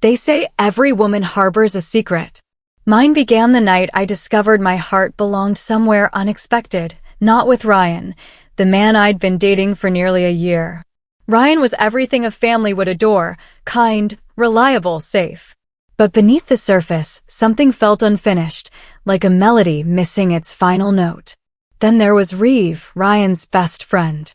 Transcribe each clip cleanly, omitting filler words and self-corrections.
They say every woman harbors a secret. Mine began the night I discovered my heart belonged somewhere unexpected, not with Ryan, the man I'd been dating for nearly a year. Ryan was everything a family would adore, kind, reliable, safe. But beneath the surface, something felt unfinished, like a melody missing its final note. Then there was Ariv, Ryan's best friend.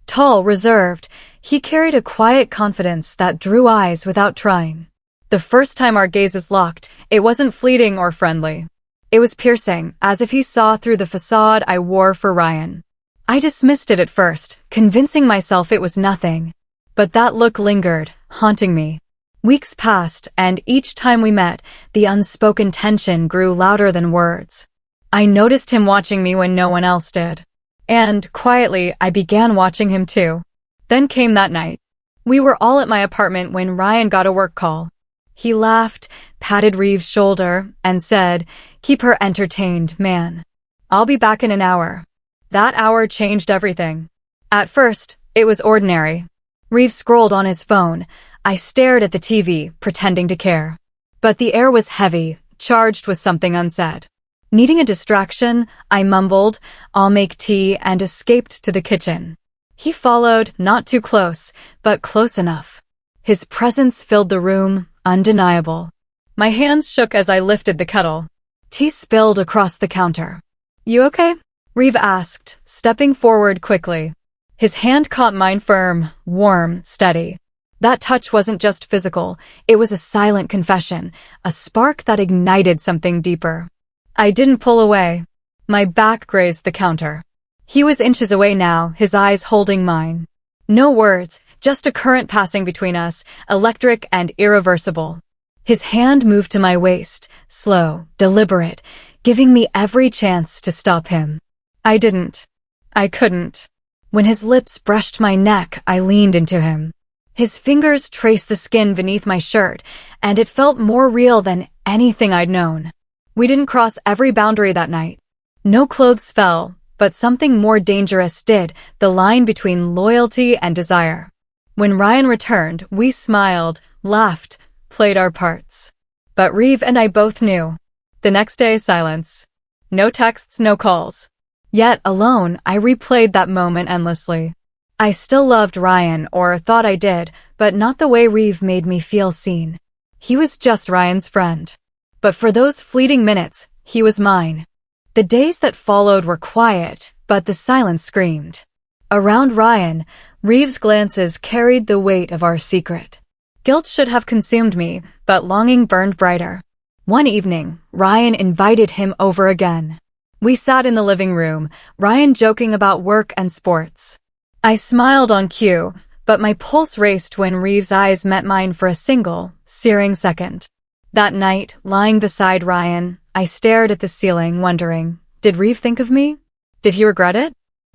Tall, reserved, he carried a quiet confidence that drew eyes without trying. The first time our gazes locked, it wasn't fleeting or friendly. It was piercing, as if he saw through the facade I wore for Ryan. I dismissed it at first, convincing myself it was nothing. But that look lingered, haunting me. Weeks passed, and each time we met, the unspoken tension grew louder than words. I noticed him watching me when no one else did. And, quietly, I began watching him too. Then came that night. We were all at my apartment when Ryan got a work call. He laughed, patted Ariv's shoulder, and said, "Keep her entertained, man. I'll be back in an hour." That hour changed everything. At first, it was ordinary. Ariv scrolled on his phone. I stared at the TV, pretending to care. But the air was heavy, charged with something unsaid. Needing a distraction, I mumbled, "I'll make tea," and escaped to the kitchen. He followed, not too close, but close enough. His presence filled the room, undeniable. My hands shook as I lifted the kettle. Tea spilled across the counter. "You okay?" Ariv asked, stepping forward quickly. His hand caught mine firm, warm, steady. That touch wasn't just physical, it was a silent confession, a spark that ignited something deeper. I didn't pull away. My back grazed the counter. He was inches away now, his eyes holding mine. No words, just a current passing between us, electric and irreversible. His hand moved to my waist, slow, deliberate, giving me every chance to stop him. I didn't. I couldn't. When his lips brushed my neck, I leaned into him. His fingers traced the skin beneath my shirt, and it felt more real than anything I'd known. We didn't cross every boundary that night. No clothes fell, but something more dangerous did, the line between loyalty and desire. When Ryan returned, we smiled, laughed, played our parts. But Ariv and I both knew. The next day, silence. No texts, no calls. Yet, alone, I replayed that moment endlessly. I still loved Ryan, or thought I did, but not the way Ariv made me feel seen. He was just Ryan's friend. But for those fleeting minutes, he was mine. The days that followed were quiet, but the silence screamed. Around Ryan, Ariv's glances carried the weight of our secret. Guilt should have consumed me, but longing burned brighter. One evening, Ryan invited him over again. We sat in the living room, Ryan joking about work and sports. I smiled on cue, but my pulse raced when Ariv's eyes met mine for a single, searing second. That night, lying beside Ryan, I stared at the ceiling, wondering, did Ariv think of me? Did he regret it?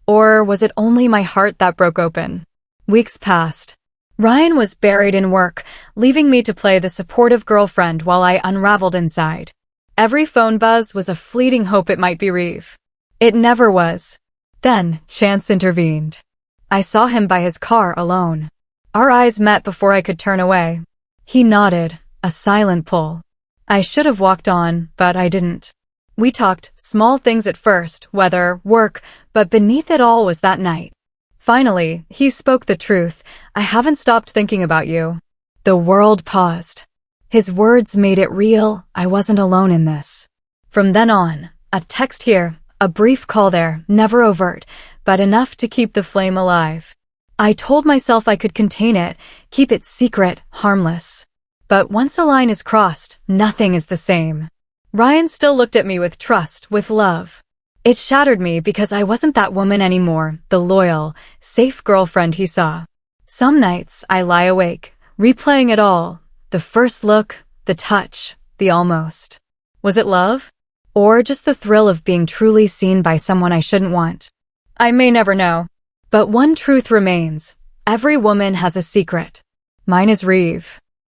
Or was it only my heart that broke open? Weeks passed. Ryan was buried in work, leaving me to play the supportive girlfriend while I unraveled inside. Every phone buzz was a fleeting hope it might be Ariv. It never was. Then, chance intervened. I saw him by his car alone. Our eyes met before I could turn away. He nodded, a silent pull. I should have walked on, but I didn't. We talked small things at first, weather, work, but beneath it all was that night. Finally, he spoke the truth. "I haven't stopped thinking about you." The world paused. His words made it real. I wasn't alone in this. From then on, a text here, a brief call there, never overt, but enough to keep the flame alive. I told myself I could contain it, keep it secret, harmless. But once a line is crossed, nothing is the same. Ryan still looked at me with trust, with love. It shattered me because I wasn't that woman anymore, the loyal, safe girlfriend he saw. Some nights I lie awake, replaying it all. The first look, the touch, the almost. Was it love? Or just the thrill of being truly seen by someone I shouldn't want? I may never know. But one truth remains. Every woman has a secret. Mine is Ariv.